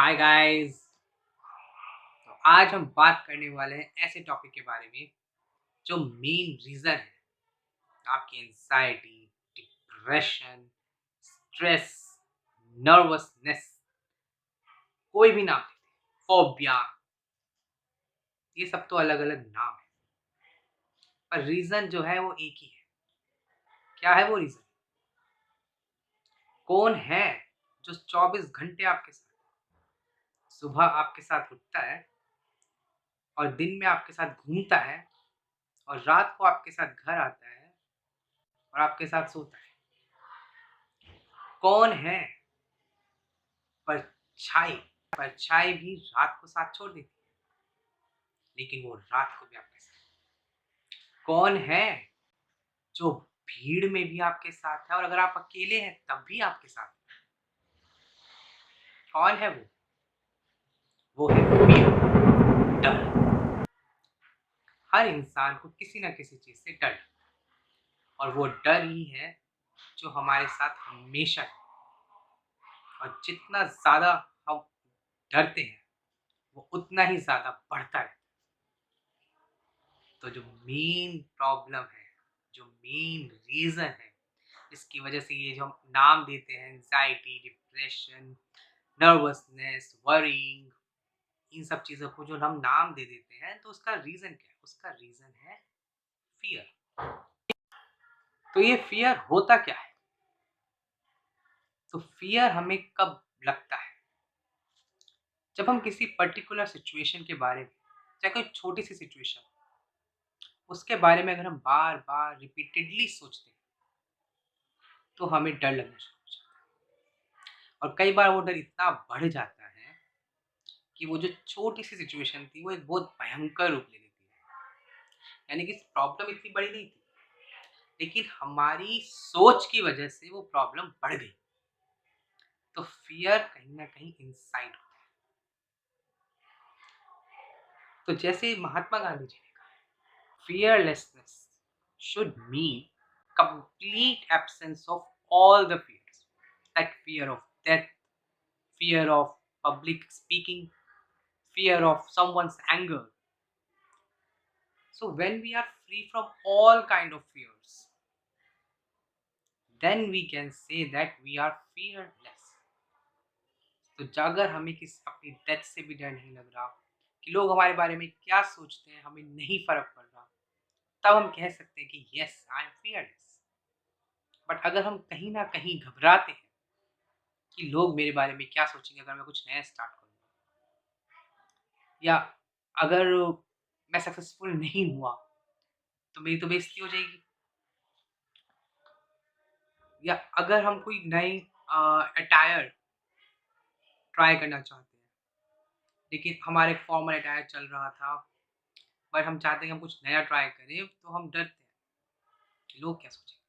Hi guys. तो आज हम बात करने वाले हैं ऐसे टॉपिक के बारे में जो मेन रीजन है आपकी एंजाइटी, डिप्रेशन, स्ट्रेस, नर्वसनेस, कोई भी नाम दे, फोबिया, ये सब तो अलग अलग नाम है पर रीजन जो है वो एक ही है। क्या है वो रीजन? कौन है जो 24 घंटे आपके साथ, सुबह आपके साथ उठता है और दिन में आपके साथ घूमता है और रात को आपके साथ घर आता है और आपके साथ सोता है? कौन है? परछाई। परछाई भी रात को साथ छोड़ देती है लेकिन वो रात को भी आपके साथ। कौन है जो भीड़ में भी आपके साथ है और अगर आप अकेले हैं तब भी आपके साथ है? कौन है वो है फियर, डर। हर इंसान को किसी ना किसी चीज से डर लगता है और वो डर ही है जो हमारे साथ हमेशा है। और जितना ज्यादा हम डरते हैं वो उतना ही ज्यादा बढ़ता है। तो जो मेन प्रॉब्लम है, जो मेन रीजन है जिसकी वजह से ये जो हम नाम देते हैं एंजाइटी, डिप्रेशन, नर्वसनेस, वरीइंग, इन सब चीज़ों को जो हम नाम दे देते हैं तो उसका रीज़न क्या है? उसका रीज़न है फ़ियर। तो ये फ़ियर होता क्या है? तो फ़ियर हमें कब लगता है? जब हम किसी पर्टिकुलर सिचुएशन के बारे में, चाहे कोई छोटी-सी सिचुएशन, उसके बारे में अगर हम बार-बार रिपीटेडली सोचते हैं, तो हमें डर लगना शुरू हो जाता है। और कई बार वो डर इतना बढ़ जाता है कि वो जो छोटी-सी सिचुएशन थी, वो एक बहुत भयंकर रूप ले लेती है। यानी कि प्रॉब्लम इतनी बड़ी नहीं थी, लेकिन हमारी सोच की वजह से वो प्रॉब्लम बढ़ गई। तो फ़ियर कहीं न कहीं इनसाइड होता है। तो जैसे महात्मा गांधी जी ने कहा, fearlessness should mean complete absence of all the fears, like fear of death, fear of public speaking, fear of someone's anger. So when we are free from all kind of fears, then we can say that we are fearless. तो अगर हमें किसी अपनी death से भी डर नहीं लग रहा, कि लोग हमारे बारे में क्या सोचते हैं हमें नहीं फर्क पड़ रहा, तब हम कह सकते हैं कि yes I am fearless. But अगर हम कहीं ना कहीं घबराते हैं कि लोग मेरे बारे में क्या सोचेंगे अगर मैं कुछ नया स्टार्ट करूँगा, या अगर मैं सक्सेसफुल नहीं हुआ तो मेरी तो बेइज्जती हो जाएगी, या अगर हम कोई नई अटायर ट्राई करना चाहते हैं लेकिन हमारे फॉर्मल अटायर चल रहा था, बट हम चाहते हैं कि हम कुछ नया ट्राई करें तो हम डरते हैं कि लोग क्या सोचेंगे।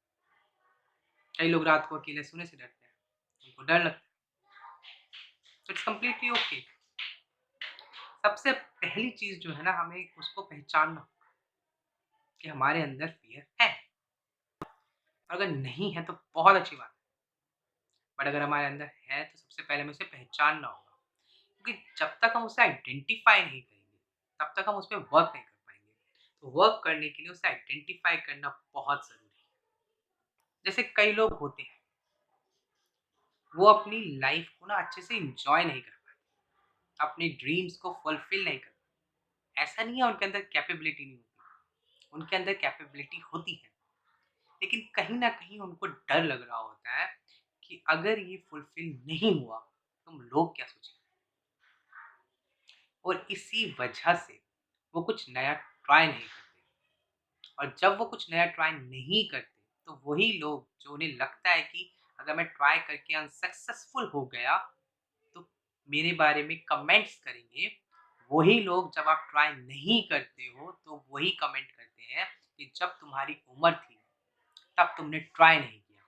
कई लोग रात को अकेले सोने से डरते हैं, उनको डर लगता है। It's completely okay. सबसे पहली चीज़ जो है ना, हमें उसको पहचानना होगा कि हमारे अंदर फ़ियर है। और अगर नहीं है तो बहुत अच्छी बात है, बट अगर हमारे अंदर है तो सबसे पहले हमें उसे पहचानना होगा। क्योंकि जब तक हम उसे आइडेंटिफ़ाई नहीं करेंगे, तब तक हम उस पे वर्क नहीं कर पाएँगे। तो वर्क करने के लिए उसे आइडेंटिफ़ाई करना बहुत ज़रूरी है। जैसे कई लोग होते हैं, वो अपनी लाइफ़ को ना अच्छे से एन्जॉय नहीं कर पाते, अपने ड्रीम्स को फुलफ़िल नहीं कर पाते। ऐसा नहीं है उनके अंदर कैपेबिलिटी नहीं होती, उनके अंदर कैपेबिलिटी होती है, लेकिन कहीं न कहीं उनको डर लग रहा होता है कि अगर ये फुलफ़िल नहीं हुआ, तो लोग क्या सोचेंगे? और इसी वजह से वो कुछ नया ट्राई नहीं करते। और जब वो कुछ नया ट्राई नहीं करते, तो वही लोग जो उन्हें लगता है कि अगर मैं ट्राई करके अनसक्सेसफुल हो गया, तो मेरे बारे में कमेंट्स करेंगे, वही लोग जब आप ट्राई नहीं करते हो, तो वही कमेंट करते हैं कि जब तुम्हारी उम्र थी, तब तुमने ट्राई नहीं किया।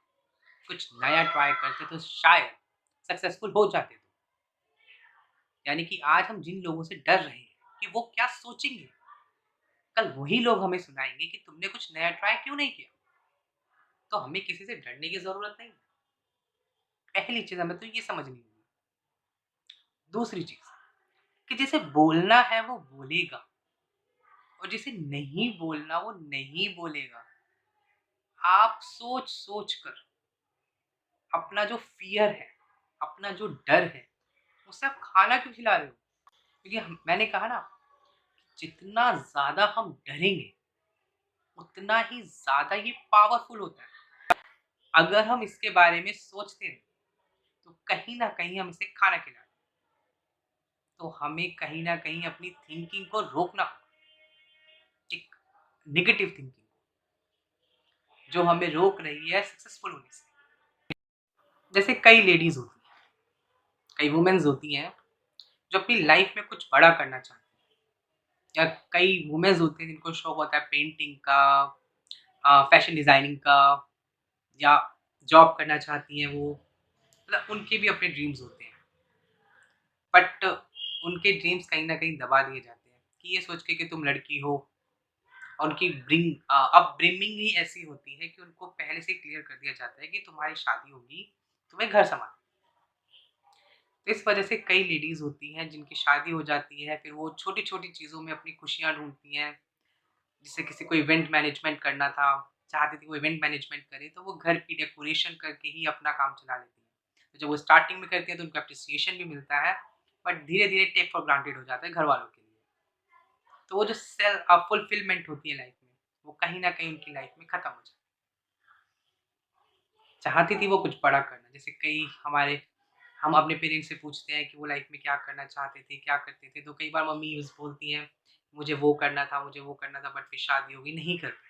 कुछ नया ट्राई करते तो शायद सक्सेसफुल हो जाते तुम। यानी कि आज हम जिन लोगों से डर रहे हैं कि वो क्या सोचेंगे, कल वही लोग हमें सुनाएँगे कि तुमने कुछ नया ट्राई क्यों नहीं किया? तो हमें किसी से डरने की ज़रूरत नहीं है। पहली चीज़ हमें तो ये समझनी होगी, दूसरी चीज़ कि जिसे बोलना है वो बोलेगा और जिसे नहीं बोलना वो नहीं बोलेगा। आप सोच-सोच कर अपना जो फ़ियर है, अपना जो डर है, उसे आप खाना क्यों खिला रहे हो? क्योंकि मैंने कहा ना, जितना ज़्यादा हम डरेंगे, उतना ही ज़्यादा ये पावरफुल होता है। अगर हम इसके बारे में सोचते हैं, तो कहीं न कहीं हम इसे खाना खिला रहे हैं। तो हमें कहीं न कहीं अपनी थिंकिंग को रोकना होगा, एक नेगेटिव थिंकिंग जो हमें रोक रही है सक्सेसफुल होने से। जैसे कई लेडीज़ होती हैं, कई वुमेन्स होती हैं, जो अपनी लाइफ़ में कुछ बड़ा करना चाहती हैं। या कई वुमेन्स होती हैं जिनको शौक होता है पेंटिंग का, फैशन डिज़ाइनिंग का, या जॉब करना चाहती हैं वो, मतलब उनके भी अपने ड्रीम्स होते हैं। बट उनके ड्रीम्स कहीं न कहीं दबा दिए जाते हैं कि ये सोच के कि तुम लड़की हो, और उनकी अपब्रिंगिंग ही ऐसी होती है कि उनको पहले से क्लियर कर दिया जाता है कि तुम्हारी शादी होगी, तुम्हें घर सँभालना है। तो इस वजह से कई लेडीज़ होती हैं जिनकी शादी हो जाती है, फिर वो छोटी-छोटी चीज़ों में अपनी खुशियाँ ढूँढती हैं। जैसे किसी को इवेंट मैनेजमेंट करना था, चाहती थी वो इवेंट मैनेजमेंट करे, तो वो घर की डेकोरेशन करके ही अपना काम चला लेती हैं। तो जब वो स्टार्टिंग में करती हैं तो उनको एप्रिसिएशन भी मिलता है, बट धीरे-धीरे टेक फॉर ग्रांटेड हो जाता है घरवालों के लिए। तो वो जो फुलफिलमेंट होती है लाइफ़ में, वो कहीं न कहीं उनकी लाइफ़ में खत्म हो जाती है। चाहती थी वो कुछ बड़ा करना, जैसे कई हमारे हम अपने पेरेंट्स से पूछते हैं कि वो लाइफ़ में क्या करना चाहते थे, क्या करते थे, तो कई बार मम्मी यूज़ बोलती हैं, मुझे वो करना था बट फिर शादी हो गई, नहीं कर पाए।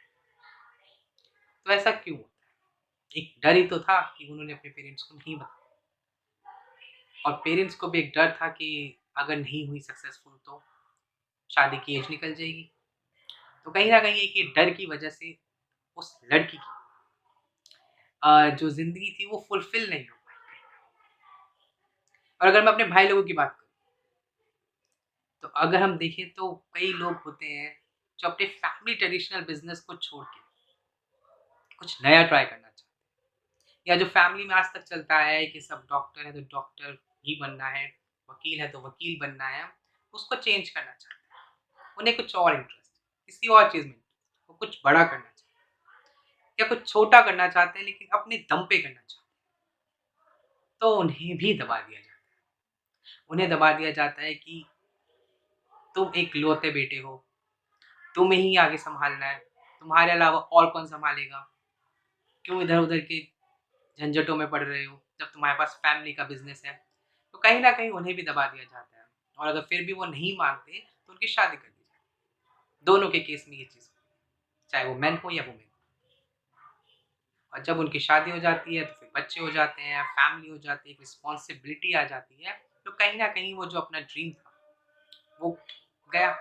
तो ऐसा क्यों होता है? एक डर ही तो था कि उन्होंने अपने पेरेंट्स को नहीं बताया, और पेरेंट्स को भी एक डर था कि अगर नहीं हुई सक्सेसफुल तो शादी की एज निकल जाएगी। तो कहीं न कहीं एक ये डर की वजह से उस लड़की की जो ज़िंदगी थी वो फुलफ़िल नहीं हो पाई। और अगर मैं अपने भाई लोगों की बात करूँ, तो अगर हम देखें तो कई लोग होते हैं जो अपने फैमिली ट्रेडिशनल बिज़नेस को छोड़ के कुछ नया ट्राई करना चाहते हैं। या जो फैमिली में आज तक चलता है कि सब डॉक्टर है तो डॉक्टर ही बनना है, वकील है तो वकील बनना है, उसको चेंज करना चाहते हैं। उन्हें कुछ और इंटरेस्ट, किसी और चीज़ में interest, वो कुछ बड़ा करना चाहते हैं या कुछ छोटा करना चाहते हैं लेकिन अपने दम पे करना चाहते हैं, तो उन्हें भी दबा दिया जाता है। उन्हें दबा दिया जाता है कि तुम इकलौते बेटे हो, तुम्हें ही आगे सँभालना है, तुम्हारे अलावा और कौन सँभालेगा? क्यों इधर-उधर के झंझटों में पड़ रहे हो, जब तुम्हारे पास फैमिली का बिज़नेस है। तो कहीं न कहीं उन्हें भी दबा दिया जाता है, और अगर फिर भी वो नहीं मानते, तो उनकी शादी कर दी जाती है। दोनों के केस में ये चीज़ होती है, चाहे वो मेन हो या वुमेन। और जब उनकी शादी हो जाती है, तो फिर बच्चे हो जाते हैं, फैमिली हो जाती है, एक रिस्पॉन्सिबिलिटी आ जाती है, तो कहीं न कहीं वो जो अपना ड्रीम था, वो गया।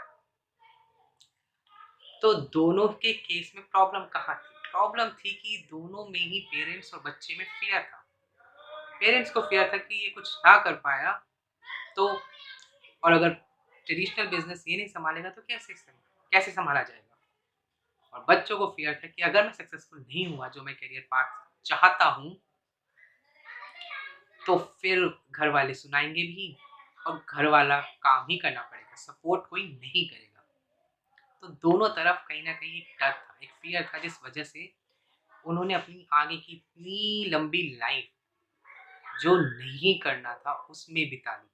तो दोनों के केस में प्रॉब्लम कहाँ थी? प्रॉब्लम थी कि दोनों में ही पेरेंट्स और बच्चे में फ़ियर था। पेरेंट्स को फ़ियर था कि ये कुछ ना कर पाया, तो और अगर ट्रेडिशनल बिज़नेस ये नहीं सँभालेगा तो कैसे सँभाला जाएगा? और बच्चों को फ़ियर था कि अगर मैं सक्सेसफुल नहीं हुआ जो मैं करियर पाथ चाहता हूँ, तो फिर घर वाले सुनाएँगे भी, और घर वाला काम ही करना पड़ेगा, सपोर्ट कोई नहीं करेगा। तो दोनों तरफ कहीं न कहीं एक डर था, एक फ़ियर था, जिस वजह से उन्होंने अपनी आगे की इतनी लंबी लाइफ़ जो नहीं करना था उसमें बिता दी।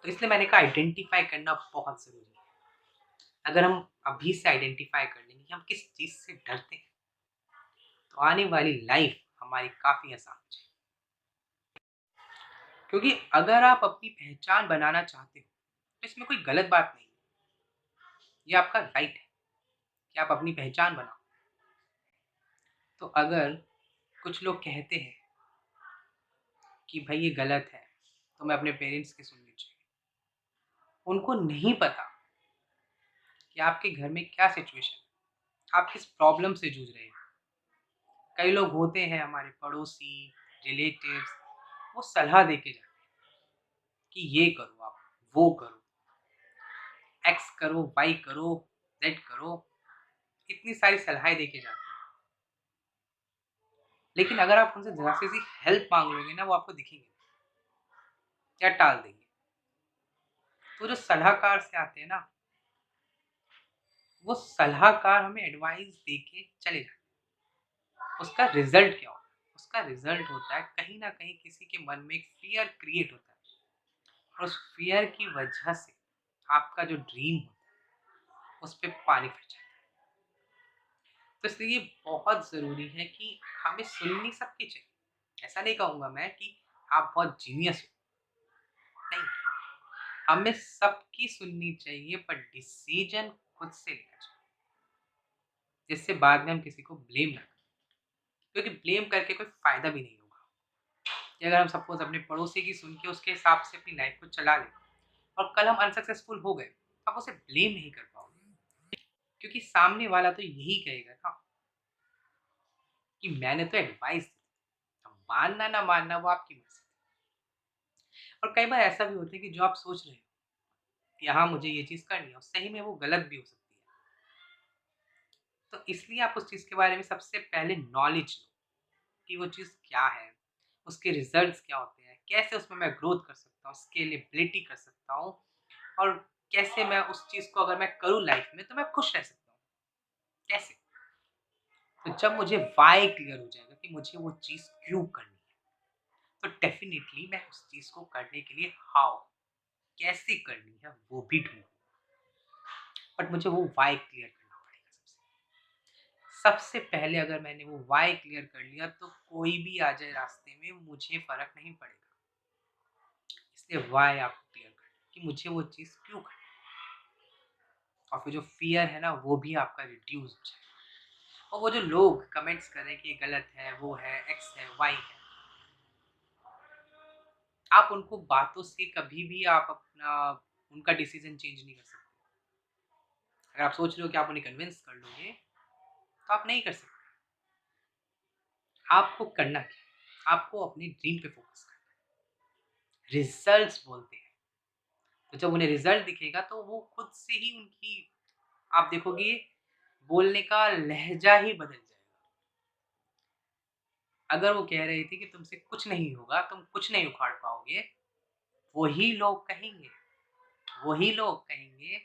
तो इसलिए मैंने कहा आइडेंटिफ़ाई करना बहुत ज़रूरी है। अगर हम अभी से आइडेंटिफ़ाई कर लेंगे कि हम किस चीज़ से डरते हैं, तो आने वाली लाइफ़ हमारी काफ़ी आसान हो जाएगी। क्योंकि अगर आप अपनी पहचान बनाना चाहते हो, तो इसमें कोई गलत बात नहीं है। ये आपका राइट है कि आप अपनी पहचान बनाओ। तो अगर कुछ लोग कहते हैं कि भाई ये गलत है, तो मैं अपने पेरेंट्स की सुननी चाहिए। उनको नहीं पता कि आपके घर में क्या सिचुएशन है, आप किस प्रॉब्लम से जूझ रहे हैं। कई लोग होते हैं हमारे पड़ोसी, रिलेटिव्स, वो सलाह दे के जाते हैं कि ये करो आप, वो करो, एक्स करो, वाई करो, ज़ेड करो, इतनी सारी सलाहें दे के जाते हैं। लेकिन अगर आप उनसे ज़रा सी हेल्प माँग लोगे ना, वो आपको दिखेंगे नहीं। या टाल देंगे। तो जो सलाहकार से आते हैं ना, वो सलाहकार हमें एडवाइस दे के चले जाते हैं। उसका रिज़ल्ट क्या होता है? उसका रिज़ल्ट होता है कहीं न कहीं किसी के मन में एक फ़ियर क्रिएट होता है और उस फ़ियर की वजह से आपका जो ड्रीम होता है, उस पे पानी फिर जाता है। तो इसलिए बहुत ज़रूरी है कि हमें सुननी सबकी चाहिए। ऐसा नहीं कहूँगा मैं कि आप बहुत जीनियस हो, नहीं। हमें सबकी सुननी चाहिए पर डिसीज़न खुद से लेना चाहिए, जिससे बाद में हम किसी को ब्लेम ना करें। क्योंकि ब्लेम करके कोई फ़ायदा भी नहीं होगा। कि अगर हम सपोज़ अपने पड़ोसी की सुन के उसके हिसाब से अपनी लाइफ़ को चला लें और कल हम अनसक्सेसफुल हो गए, तो आप उसे ब्लेम नहीं कर पाओगे। क्योंकि सामने वाला तो यही कहेगा ना कि मैंने तो एडवाइस दी, अब मानना ना मानना वो आपकी मर्ज़ी। और कई बार ऐसा भी होता है कि जो आप सोच रहे हो कि हाँ, मुझे ये चीज़ करनी है और सही में वो गलत भी हो सकती है। तो इसलिए आप उस चीज़ के बारे में सबसे पहले नॉलेज लो कि वो चीज़ क्या है, उसके रिज़ल्ट्स क्या होते हैं, कैसे उसमें मैं ग्रोथ कर सकता हूँ, स्केलेबिलिटी कर सकता हूँ और कैसे मैं उस चीज़ को अगर मैं करूँ लाइफ़ में तो मैं खुश रह सकता हूँ, कैसे? तो जब मुझे व्हाय क्लियर हो जाएगा कि मुझे वो चीज़ क्यों करनी है, तो डेफ़िनिटली मैं उस चीज़ को करने के लिए हाउ, कैसे करनी है वो भी ढूँढूँगा। बट मुझे वो व्हाय क्लियर करना पड़ेगा सबसे पहले अगर मैंने वो व्हाय क्लियर कर लिया तो कोई भी आ जाए रास्ते में मुझे फ़र्क नहीं पड़ेगा। इसलिए व्हाय आपको क्लियर करना है कि मुझे वो चीज़ क्यों करनी है और फिर जो फ़ियर है ना वो भी आपका रिड्यूस हो जाएगा। और वो जो लोग कमेंट्स कर रहे हैं कि ये गलत है, वो है, एक्स है, वाई है, आप उनको बातों से कभी भी आप अपना उनका डिसीज़न चेंज नहीं कर सकते। अगर आप सोच रहे हो कि आप उन्हें कन्विंस कर लोगे, तो आप नहीं कर सकते। आपको करना क्या है? आपको अपनी ड्रीम पे फ़ोकस करना है। रिज़ल्ट्स बोलते हैं। तो जब उन्हें रिज़ल्ट दिखेगा तो वो खुद से ही उनकी आप देखोगे बोलने का लहज़ा ही बदल जाएगा। अगर वो कह रही थी कि तुमसे कुछ नहीं होगा, तुम कुछ नहीं उखाड़ पाओगे, वही लोग कहेंगे वही लोग कहेंगे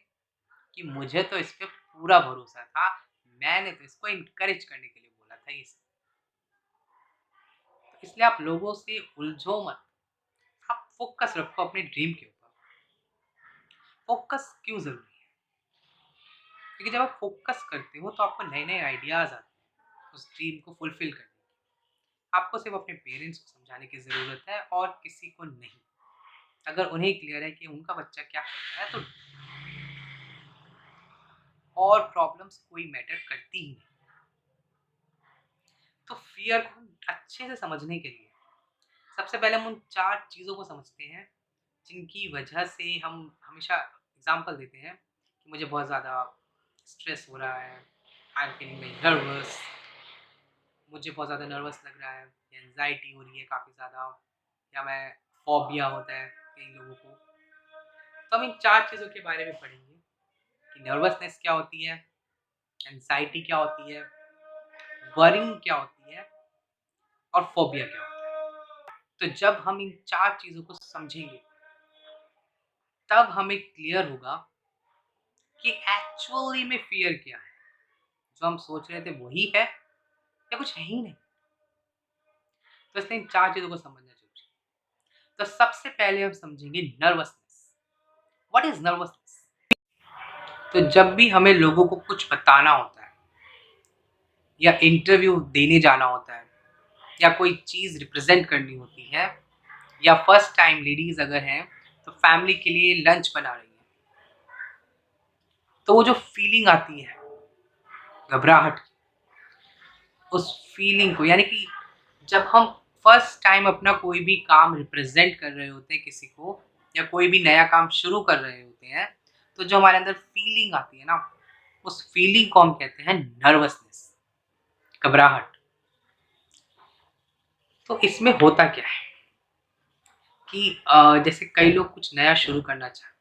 कि मुझे तो इस पे पूरा भरोसा था, मैंने तो इसको एनकरेज करने के लिए बोला था ये सब। तो इसलिए आप लोगों से उलझो मत, आप फ़ोकस रखो अपने ड्रीम के ऊपर। फ़ोकस क्यों ज़रूरी है? क्योंकि जब आप फ़ोकस करते हो तो आपको नए-नए आइडियाज़ आते हैं, उस ड्रीम को फुलफ़िल करने के। आपको सिर्फ़ अपने पेरेंट्स को समझाने की ज़रूरत है और किसी को नहीं। अगर उन्हें क्लियर है कि उनका बच्चा क्या कर रहा है तो और प्रॉब्लम्स कोई मैटर करती ही नहीं। तो फ़ियर को अच्छे से समझने के लिए सबसे पहले हम उन 4 चीज़ों को समझते हैं, जिनकी वजह से हम हमेशा एग्ज़ाम्पल देते हैं कि मुझे बहुत ज़्यादा स्ट्रेस हो रहा है, I am feeling very nervous, मुझे बहुत ज़्यादा नर्वस लग रहा है, एंग्ज़ायटी हो रही है काफ़ी ज़्यादा या मैं फ़ोबिया होता है कई लोगों को। तो हम इन 4 चीज़ों के बारे में पढ़ेंगे कि नर्वसनेस क्या होती है, एंग्ज़ायटी क्या होती है, वरिंग क्या होती है और फ़ोबिया क्या होता है। तो जब हम इन 4 चीज़ों को समझेंगे, तब हमें क्लियर होगा कि एक्चुअली में फ़ियर क्या है। जो हम सोच रहे थे वही है या कुछ है ही नहीं। तो इसलिए इन 4 चीज़ों को समझना ज़रूरी है। तो सबसे पहले हम समझेंगे नर्वसनेस। What is nervousness? तो जब भी हमें लोगों को कुछ बताना होता है या इंटरव्यू देने जाना होता है या कोई चीज़ रिप्रेज़ेंट करनी होती है या फर्स्ट टाइम लेडीज़ अगर हैं, तो फैमिली के लिए लंच बना रही हैं। तो वो जो फीलिंग आती है घबराहट की, उस फीलिंग को यानी कि जब हम फर्स्ट टाइम अपना कोई भी काम रिप्रेज़ेंट कर रहे होते हैं किसी को या कोई भी नया काम शुरू कर रहे होते हैं, तो जो हमारे अंदर फीलिंग आती है ना, उस फीलिंग को हम कहते हैं नर्वसनेस, घबराहट। तो इसमें होता क्या है कि जैसे कई लोग कुछ नया शुरू करना चाहते हैं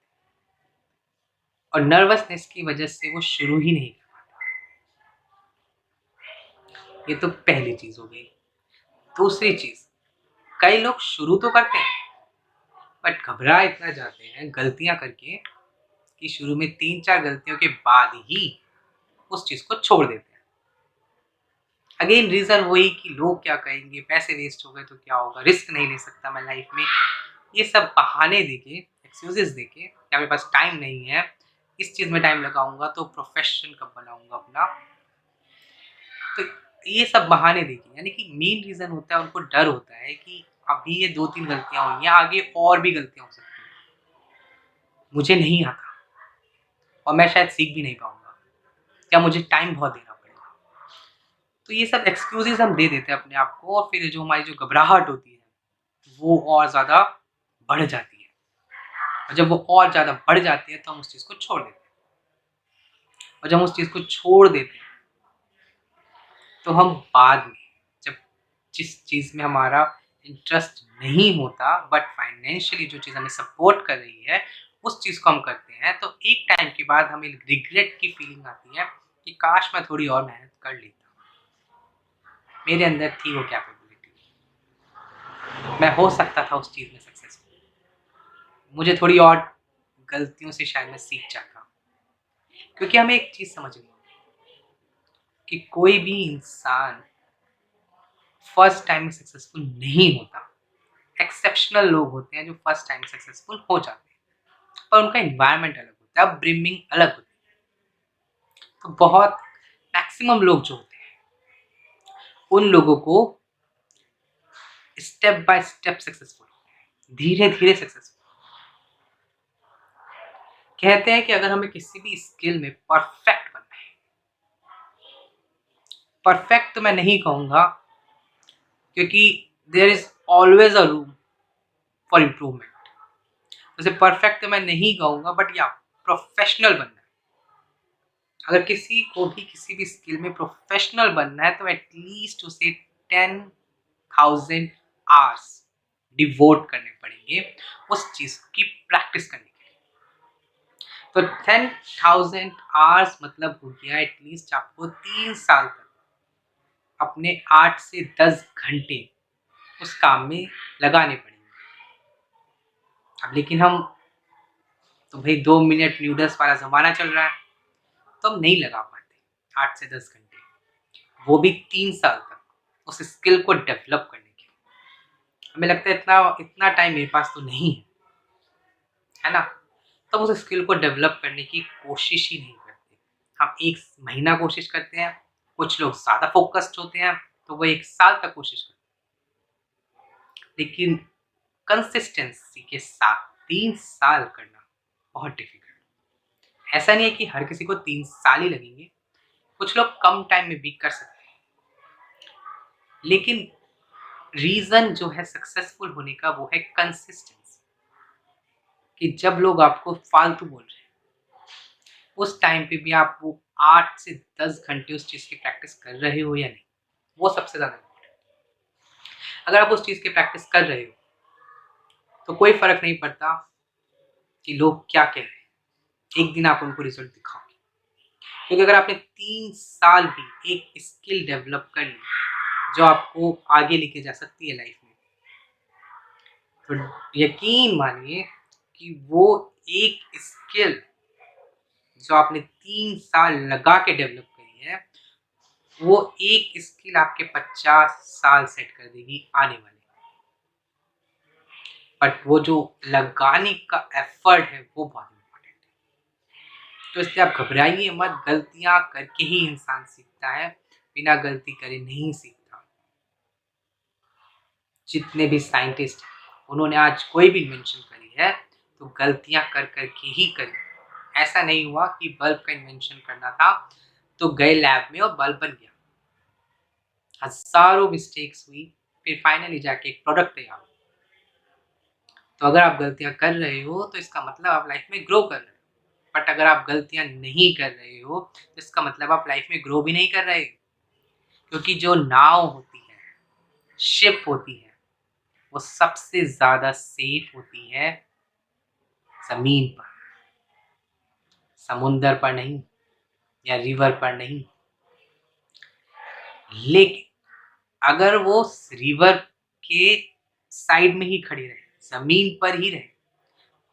और नर्वसनेस की वजह से वो शुरू ही नहीं कर पाते। ये तो पहली चीज़ हो गई। दूसरी चीज़, कई लोग शुरू तो करते हैं, बट घबरा इतना जाते हैं गलतियाँ करके कि शुरू में 3-4 गलतियों के बाद ही उस चीज़ को छोड़ देते हैं। अगेन रीज़न वही कि लोग क्या कहेंगे, पैसे वेस्ट हो गए तो क्या होगा, रिस्क नहीं ले सकता मैं लाइफ में। ये सब बहाने देके, एक्सक्यूज़ेज़ देके कि मेरे पास टाइम नहीं है, इस चीज़ में टाइम लगाऊँगा तो प्रोफ़ेशन कब बनाऊँगा अपना। तो ये सब बहाने देके, यानी कि मेन रीज़न होता है उनको डर होता है कि अभी ये 2-3 गलतियाँ हुई हैं, आगे और भी गलतियाँ हो सकती हैं। मुझे नहीं आता और मैं शायद सीख भी नहीं पाऊँगा या मुझे टाइम बहुत देना पड़ेगा। तो ये सब एक्सक्यूज़ेज़ हम दे देते हैं अपने आप को और फिर जो हमारी जो घबराहट होती है, वो और ज़्यादा बढ़ जाती है। और जब वो और ज़्यादा बढ़ जाती है तो हम उस चीज़ को छोड़ देते हैं। और जब हम उस चीज़ को छोड़ देते हैं तो हम बाद में जब जिस चीज़ में हमारा इंटरेस्ट नहीं होता बट फाइनेंशियली जो चीज़ हमें सपोर्ट कर रही है, उस चीज़ को हम करते हैं, तो एक टाइम के बाद हमें रिग्रेट की फीलिंग आती है कि काश मैं थोड़ी और मेहनत कर लेता। मेरे अंदर थी वो कैपेबिलिटी, मैं हो सकता था उस चीज़ में सक्सेसफुल। मुझे थोड़ी और गलतियों से शायद मैं सीख जाता। क्योंकि हमें एक चीज़ समझनी है कि कोई भी इंसान फर्स्ट टाइम में सक्सेसफुल नहीं होता। एक्सेप्शनल लोग होते हैं जो फर्स्ट टाइम सक्सेसफुल हो जाते हैं, पर उनका एनवायरनमेंट अलग होता है, अपब्रिंगिंग अलग होती है। तो बहुत मैक्सिमम लोग जो होते हैं उन लोगों को स्टेप बाय स्टेप सक्सेसफुल होते हैं, धीरे धीरे सक्सेसफुल। कहते हैं कि अगर हमें किसी भी स्किल में परफेक्ट बनना है, परफेक्ट तो मैं नहीं कहूँगा क्योंकि there is always a room for improvement. वैसे परफेक्ट तो मैं नहीं कहूँगा बट या प्रोफेशनल बनना है। अगर किसी को भी किसी भी स्किल में प्रोफेशनल बनना है तो एटलीस्ट उसे 10,000 आवर्स डिवोट करने पड़ेंगे उस चीज़ की प्रैक्टिस करने के लिए। तो 10,000 आवर्स मतलब हो गया एटलीस्ट आपको 3 साल तक अपने 8 से 10 घंटे उस काम में लगाने पड़ेंगे। अब लेकिन हम तो भाई 2 मिनट न्यूडल्स वाला ज़माना चल रहा है, तो हम नहीं लगा पाते 8 से 10 घंटे, वो भी 3 साल तक उस स्किल को डेवलप करने के लिए। हमें लगता है इतना इतना टाइम मेरे पास तो नहीं है ना? तो हम उस स्किल को डेवलप करने की कोशिश ही नहीं करते। हम 1 महीना कोशिश करते हैं, कुछ लोग ज़्यादा फ़ोकस्ड होते हैं, तो वो 1 साल तक कोशिश करते हैं। लेकिन कंसिस्टेंसी के साथ 3 साल करना बहुत डिफ़िकल्ट है। ऐसा नहीं है कि हर किसी को 3 साल ही लगेंगे, कुछ लोग कम टाइम में भी कर सकते हैं। लेकिन रीज़न जो है सक्सेसफुल होने का वो है कंसिस्टेंसी, कि जब लोग आपको फालतू बोल रहे हैं, उस टाइम पे भी आप वो 8 से 10 घंटे उस चीज़ की प्रैक्टिस कर रहे हो या नहीं, वो सबसे ज़्यादा इम्पोर्टेंट है। अगर आप उस चीज़ की प्रैक्टिस कर रहे हो, तो कोई फ़र्क नहीं पड़ता कि लोग क्या कह रहे हैं, एक दिन आप उनको रिज़ल्ट दिखाओगे। क्योंकि अगर आपने 3 साल भी एक स्किल डेवलप कर ली, जो आपको आगे लेके जा सकती है लाइफ़ में, तो यकीन मानिए कि वो एक स्किल जो आपने 3 साल लगा के डेवलप करी है, वो एक स्किल आपके 50 साल सेट कर देगी आने वाले। बट वो जो लगाने का एफर्ट है वो बहुत इम्पोर्टेंट है। तो इसलिए आप घबराइए मत, गलतियाँ करके ही इंसान सीखता है, बिना गलती करे नहीं सीखता। जितने भी साइंटिस्ट हैं, उन्होंने आज कोई भी इन्वेंशन करी है, तो गलतियाँ कर कर के ही करी। ऐसा नहीं हुआ कि बल्ब का इन्वेंशन करना था, तो गए लैब में और बल्ब बन गया। हज़ारों मिस्टेक्स हुई, फिर फाइनली जाके एक प्रोडक्ट तैयार हुआ। तो अगर आप गलतियाँ कर रहे हो, तो इसका मतलब आप लाइफ में ग्रो कर रहे हो। बट अगर आप गलतियाँ नहीं कर रहे हो, तो इसका मतलब आप लाइफ में ग्रो भी नहीं कर रहे। क्योंकि जो नाव होती है, शिप होती है, वो सबसे ज़्यादा सेफ होती है ज़मीन पर, समुंदर पर नहीं या रिवर पर नहीं। लेकिन अगर वो रिवर के साइड में ही खड़ी रहे, ज़मीन पर ही रहे,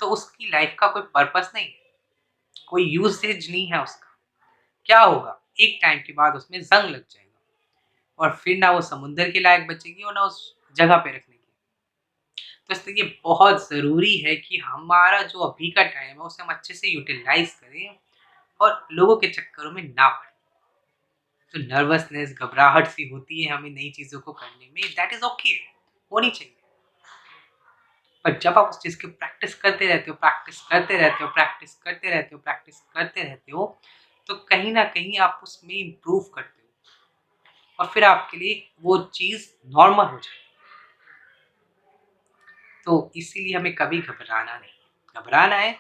तो उसकी लाइफ का कोई पर्पस नहीं है, कोई यूसेज नहीं है उसका। क्या होगा? एक टाइम के बाद उसमें जंग लग जाएगा और फिर ना वो समुंदर के लायक बचेगी और ना उस जगह पे रखने की। तो इसलिए ये बहुत ज़रूरी है कि हमारा जो अभी का टाइम है उसे हम अच्छे से यूटिलाइज़ करें और लोगों के चक्करों में ना पड़ें। जो नर्वसनेस, घबराहट सी होती है हमें नई चीज़ों को करने में, दैट इज़ ओके, होनी चाहिए। पर जब आप उस चीज़ की प्रैक्टिस करते रहते हो, प्रैक्टिस करते रहते हो, प्रैक्टिस करते रहते हो, प्रैक्टिस करते रहते हो, तो कहीं न कहीं आप उसमें इम्प्रूव करते हो और फिर आपके लिए वो चीज़ नॉर्मल हो जाए। तो इसीलिए हमें कभी घबराना नहीं। घबराना है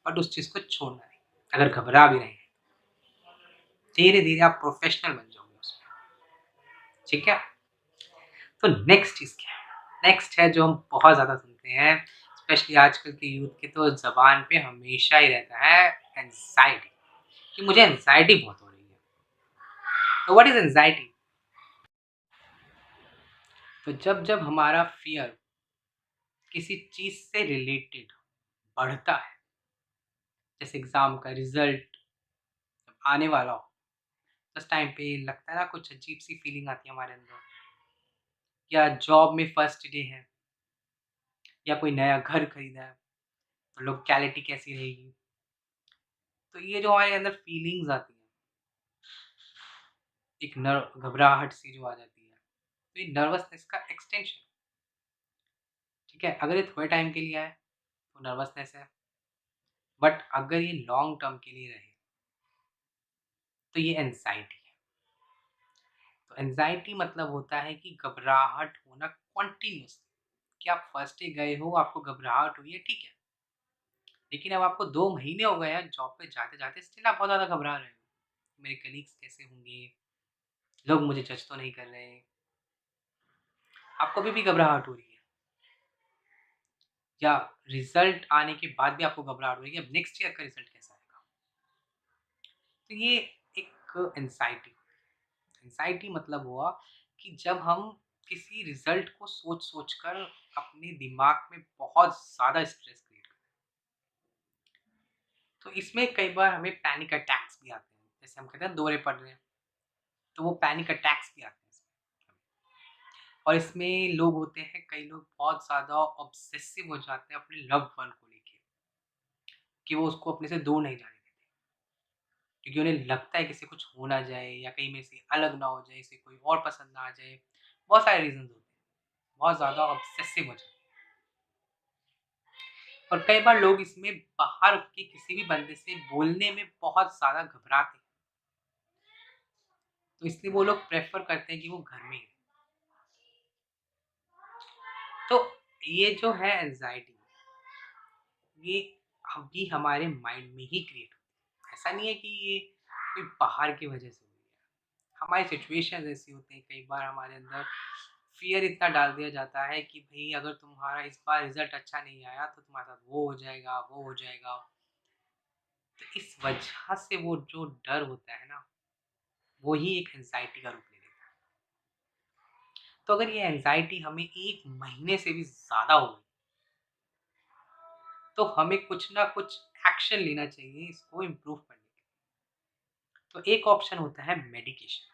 बट उस चीज़ को छोड़ना नहीं। अगर घबरा भी रहे हैं, धीरे-धीरे आप प्रोफ़ेशनल बन जाओगे उसमें, ठीक है? तो नेक्स्ट चीज़ क्या है? नेक्स्ट है जो हम बहुत ज़्यादा सुनते हैं, स्पेशली आजकल के यूथ की तो ज़बान पे हमेशा ही रहता है एंग्ज़ायटी, कि मुझे एंग्ज़ायटी बहुत हो रही है। तो व्हाट इज़ एंग्ज़ायटी? तो जब-जब हमारा फ़ियर किसी चीज़ से रिलेटेड बढ़ता है, जैसे एग्ज़ाम का रिज़ल्ट आने वाला हो, उस टाइम पे लगता है ना कुछ अजीब-सी फ़ीलिंग आती है हमारे अंदर, या जॉब में फर्स्ट डे है या कोई नया घर खरीदा है, तो लोकेलिटी कैसी रहेगी? तो ये जो हमारे अंदर फ़ीलिंग्स आती हैं, एक घबराहट सी जो आ जाती है, तो ये नर्वसनेस का एक्सटेंशन, ठीक है? अगर ये थोड़े टाइम के लिए आए, तो नर्वसनेस है, बट अगर ये लॉन्ग टर्म के लिए रहे, तो ये एंग्ज़ायटी है। तो एंग्ज़ायटी मतलब होता है कि घबराहट होना कंटीन्यूअसली, कि आप फर्स्ट डे गए हो, आपको घबराहट हुई है, ठीक है। लेकिन अब आपको 2 महीने हो गए हैं जॉब पे जाते-जाते, स्टिल आप बहुत ज़्यादा घबरा रहे हो। मेरे कलीग्स कैसे होंगे? लोग मुझे जज तो नहीं कर रहे? आपको अभी भी घबराहट हो रही है, या रिज़ल्ट आने के बाद भी आपको घबराहट हो रही है कि अब नेक्स्ट ईयर का रिज़ल्ट कैसा आएगा? तो ये एक एंग्ज़ायटी, एंग्ज़ायटी मतलब हुआ कि जब हम किसी रिज़ल्ट को सोच-सोच कर अपने दिमाग में बहुत ज़्यादा स्ट्रेस क्रिएट करते हैं। तो इसमें कई बार हमें पैनिक अटैक्स भी आते हैं। जैसे हम कहते हैं दौरे पड़ रहे हैं, तो वो पैनिक अटैक्स भी आते हैं इसमें। और इसमें लोग होते हैं, कई लोग बहुत ज़्यादा ऑब्सेसिव हो जाते हैं अपने लव्ड वन को लेके, कि वो उसको अपने से दूर नहीं जाने देते। क्योंकि उन्हें लगता है कि इससे कुछ हो ना जाए या कहीं में से अलग ना हो जाए, इसे कोई और पसंद ना आ जाए। बहुत सारे रीज़न्स होते हैं, बहुत ज़्यादा ऑब्सेसिव हो जाते हैं। और कई बार लोग इसमें बाहर के किसी भी बंदे से बोलने में बहुत ज़्यादा घबराते हैं। तो इसलिए वो लोग प्रेफ़र करते हैं कि वो घर में ही रहें। तो ये जो है एंग्ज़ायटी, ये अभी हमारे माइंड में ही क्रिएट होती है। ऐसा नहीं है कि ये कोई बाहर की वजह से हुई है। हमारी सिचुएशंस ऐसी होती हैं, कई बार हमारे अंदर फ़ियर इतना डाल दिया जाता है कि भई अगर तुम्हारा इस बार रिज़ल्ट अच्छा नहीं आया तो तुम्हारे साथ वो हो जाएगा, वो हो जाएगा। तो इस वजह से वो जो डर होता है ना, वो ही एक एंग्ज़ायटी का रूप ले लेता है। तो अगर ये एंग्ज़ायटी हमें 1 महीने से भी ज़्यादा हो गई, तो हमें कुछ ना कुछ एक्शन लेना चाहिए इसको इम्प्रूव करने के लिए। तो एक ऑप्शन होता है मेडिकेशन,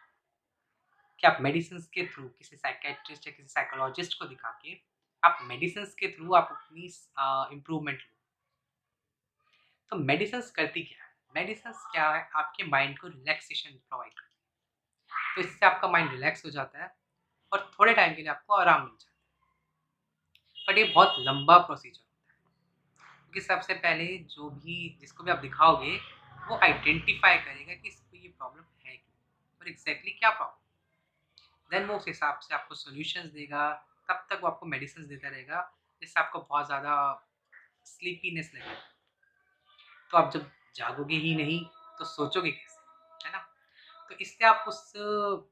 कि आप मेडिसिन्स के थ्रू किसी साइकियाट्रिस्ट या किसी साइकोलॉजिस्ट को दिखा के आप मेडिसिन्स के थ्रू आप अपनी इम्प्रूवमेंट लो। तो मेडिसिन्स करती क्या है? मेडिसिन्स क्या है? आपके माइंड को रिलैक्सेशन प्रोवाइड करती है। तो इससे आपका माइंड रिलैक्स हो जाता है और थोड़े टाइम के लिए आपको आराम मिल जाता है। बट ये बहुत लंबा प्रोसीजर होता है, क्योंकि सबसे पहले जो भी जिसको भी आप दिखाओगे, वो आइडेंटिफ़ाई करेगा कि इसको ये प्रॉब्लम है क्यों और एग्ज़ैक्टली क्या प्रॉब्लम। देन वो उस हिसाब से आपको सॉल्यूशंस देगा, तब तक वो आपको मेडिसिन्स देता रहेगा, जिससे आपको बहुत ज़्यादा स्लीपीनेस लगेगा। तो आप जब जागोगे ही नहीं, तो सोचोगे कैसे, है ना? तो इससे आप उस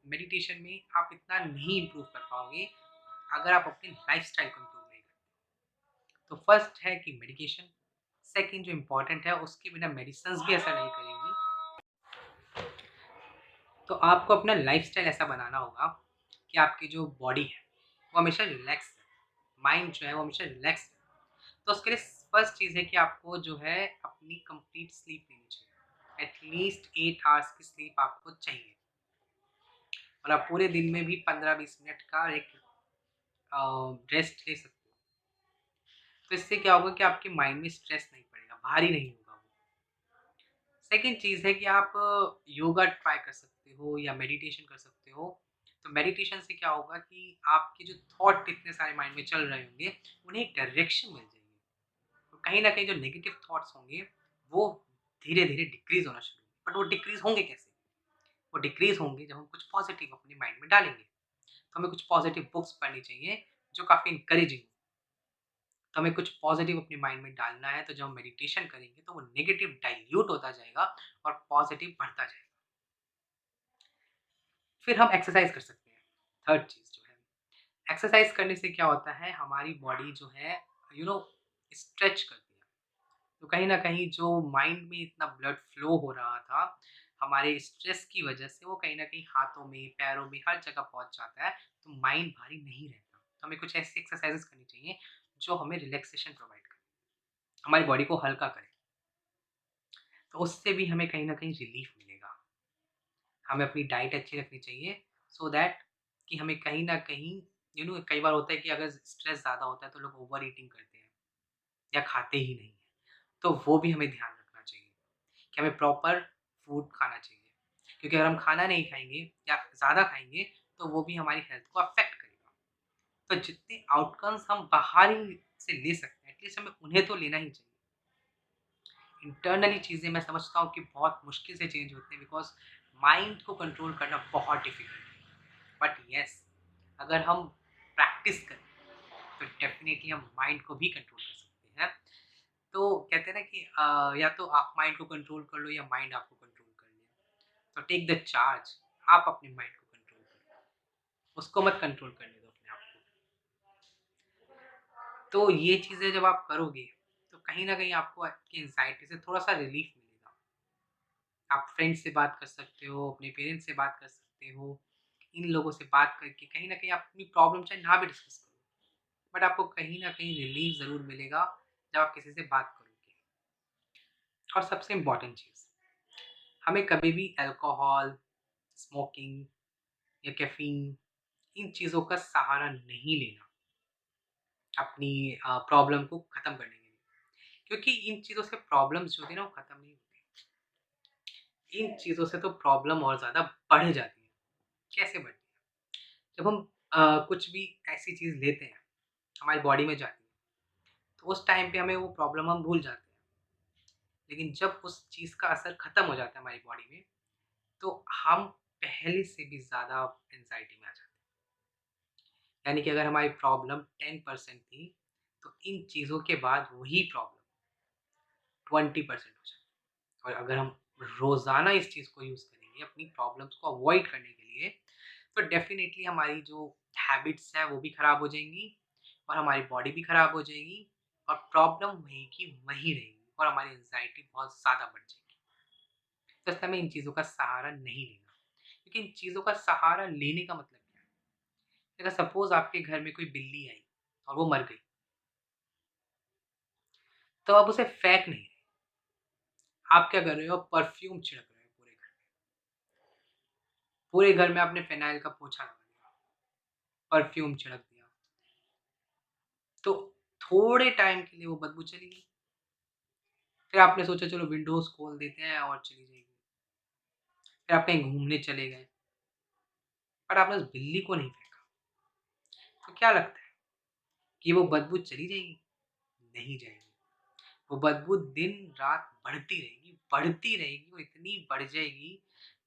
मेडिटेशन में आप इतना नहीं इम्प्रूव कर पाओगे, अगर आप अपनी लाइफ़स्टाइल को इम्प्रूव नहीं करते। तो फर्स्ट है कि मेडिकेशन, सेकंड जो इम्पोर्टेंट है, उसके बिना मेडिसिन्स भी असर नहीं करेंगी। तो आपको अपना लाइफ़स्टाइल ऐसा बनाना होगा कि आपकी जो बॉडी है, वो हमेशा रिलैक्स रहे, माइंड जो है वो हमेशा रिलैक्स रहे। तो उसके लिए फर्स्ट चीज़ है कि आपको जो है अपनी कंप्लीट स्लीप लेनी चाहिए। एटलीस्ट 8 आवर्स की स्लीप आपको चाहिए और आप पूरे दिन में भी 15-20 मिनट का एक रेस्ट ले सकते हो। तो इससे क्या होगा कि आपके माइंड में स्ट्रेस नहीं पड़ेगा, भारी नहीं होगा वो। सेकंड चीज़ है कि आप योगा ट्राई कर सकते हो या मेडिटेशन कर सकते हो। तो मेडिटेशन से क्या होगा कि आपके जो थॉट इतने सारे माइंड में चल रहे होंगे, उन्हें एक डायरेक्शन मिल जाएगी। तो कहीं न कहीं जो नेगेटिव थॉट्स होंगे, वो धीरे-धीरे डिक्रीज़ होना शुरू होंगे। बट वो डिक्रीज़ होंगे कैसे? वो डिक्रीज़ होंगे जब हम कुछ पॉज़िटिव अपने माइंड में डालेंगे। तो हमें कुछ पॉज़िटिव बुक्स पढ़नी चाहिए, जो काफ़ी एनकरेजिंग हो। तो हमें कुछ पॉज़िटिव अपने माइंड में डालना है, तो जब हम मेडिटेशन करेंगे, तो वो नेगेटिव डाइल्यूट होता जाएगा और पॉज़िटिव बढ़ता जाएगा। फिर हम एक्सरसाइज़ कर सकते हैं, थर्ड चीज़ जो है। एक्सरसाइज़ करने से क्या होता है, हमारी बॉडी जो है यू नो स्ट्रेच करती है। तो कहीं न कहीं जो माइंड में इतना ब्लड फ्लो हो रहा था, हमारे स्ट्रेस की वजह से वो कहीं न कहीं हाथों में, पैरों में, हर जगह पहुँच जाता है, तो माइंड भारी नहीं रहता। तो हमें कुछ ऐसी एक्सरसाइज़ेज़ करनी चाहिए, जो हमें रिलैक्सेशन प्रोवाइड करे, हमारी बॉडी को हल्का करे। तो उससे भी हमें कहीं न कहीं रिलीफ़ मिलेगा। हमें अपनी डाइट अच्छी रखनी चाहिए सो दैट कि हमें कहीं न कहीं कई बार होता है कि अगर स्ट्रेस ज़्यादा होता है, तो लोग ओवर ईटिंग करते हैं या खाते ही नहीं हैं। तो वो भी हमें ध्यान रखना चाहिए कि हमें प्रॉपर फूड खाना चाहिए। क्योंकि अगर हम खाना नहीं खाएँगे या ज़्यादा खाएँगे, तो वो भी हमारी हेल्थ को अफ़ेक्ट करेगा। तो जितने आउटकम्स हम बाहर ही से ले सकते हैं, एटलीस्ट हमें उन्हें तो लेना ही चाहिए। इंटरनली चीज़ें मैं समझता हूँ कि बहुत मुश्किल से चेंज होते हैं बिकॉज़ माइंड को कंट्रोल करना बहुत डिफ़िकल्ट है। बट येस, अगर हम प्रैक्टिस करें, तो डेफ़िनिटली हम माइंड को भी कंट्रोल कर सकते हैं। तो कहते हैं ना कि या तो आप माइंड को कंट्रोल कर लो या माइंड आपको कंट्रोल कर ले। तो टेक द चार्ज, आप अपने माइंड को कंट्रोल करो, उसको मत कंट्रोल करने दो अपने आप को। तो ये चीज़ें जब आप करोगे, तो कहीं न कहीं आपको आपकी एंग्ज़ायटी से थोड़ा-सा रिलीफ़ मिलेगा। आप फ्रेंड्स से बात कर सकते हो, अपने पेरेंट्स से बात कर सकते हो, इन लोगों से बात करके कहीं न कहीं आप अपनी प्रॉब्लम चाहे ना भी डिस्कस करो, बट आपको कहीं न कहीं रिलीफ़ ज़रूर मिलेगा जब आप किसी से बात करोगे। और सबसे इम्पोर्टेंट चीज़, हमें कभी भी अल्कोहल, स्मोकिंग या कैफ़ीन इन चीज़ों का सहारा नहीं लेना अपनी प्रॉब्लम को ख़त्म करने के लिए। क्योंकि इन चीज़ों से प्रॉब्लम्स जो होती है ना, वो ख़त्म नहीं होती। इन चीज़ों से तो प्रॉब्लम और ज़्यादा बढ़ जाती है। कैसे बढ़ती है? जब हम कुछ भी ऐसी चीज़ लेते हैं, हमारी बॉडी में जाती है, तो उस टाइम पे हमें वो प्रॉब्लम हम भूल जाते हैं। लेकिन जब उस चीज़ का असर ख़त्म हो जाता है हमारी बॉडी में, तो हम पहले से भी ज़्यादा एंग्ज़ायटी में आ जाते हैं। यानी कि अगर हमारी प्रॉब्लम 10% थी, तो इन चीज़ों के बाद वही प्रॉब्लम 20% हो जाती है। और अगर हम रोज़ाना इस चीज़ को यूज़ करेंगे अपनी प्रॉब्लम्स को अवॉइड करने के लिए, तो डेफ़िनिटली हमारी जो हैबिट्स हैं वो भी ख़राब हो जाएँगी और हमारी बॉडी भी ख़राब हो जाएगी और प्रॉब्लम वहीं की वहीं रहेगी और हमारी एंग्ज़ायटी बहुत ज़्यादा बढ़ जाएगी। तो इसलिए हमें इन चीज़ों का सहारा नहीं लेना, क्योंकि इन चीज़ों का सहारा लेने का मतलब क्या है? अगर सपोज़ आपके घर में कोई बिल्ली आई और वो मर गई, तो आप उसे फेंक नहीं रहे। आप क्या कर रहे हो? परफ्यूम छिड़क रहे हो पूरे घर में। पूरे घर में आपने फ़िनाइल का पोछा लगा दिया, परफ्यूम छिड़क दिया। तो थोड़े टाइम के लिए वो बदबू चली गई। फिर आपने सोचा चलो विंडोज़ खोल देते हैं और चली जाएगी। फिर आप कहीं घूमने चले गए, पर आपने उस बिल्ली को नहीं फेंका। तो क्या लगता है कि वो बदबू चली जाएगी? नहीं जाएगी। वो बदबू दिन-रात बढ़ती रहेगी, वो इतनी बढ़ जाएगी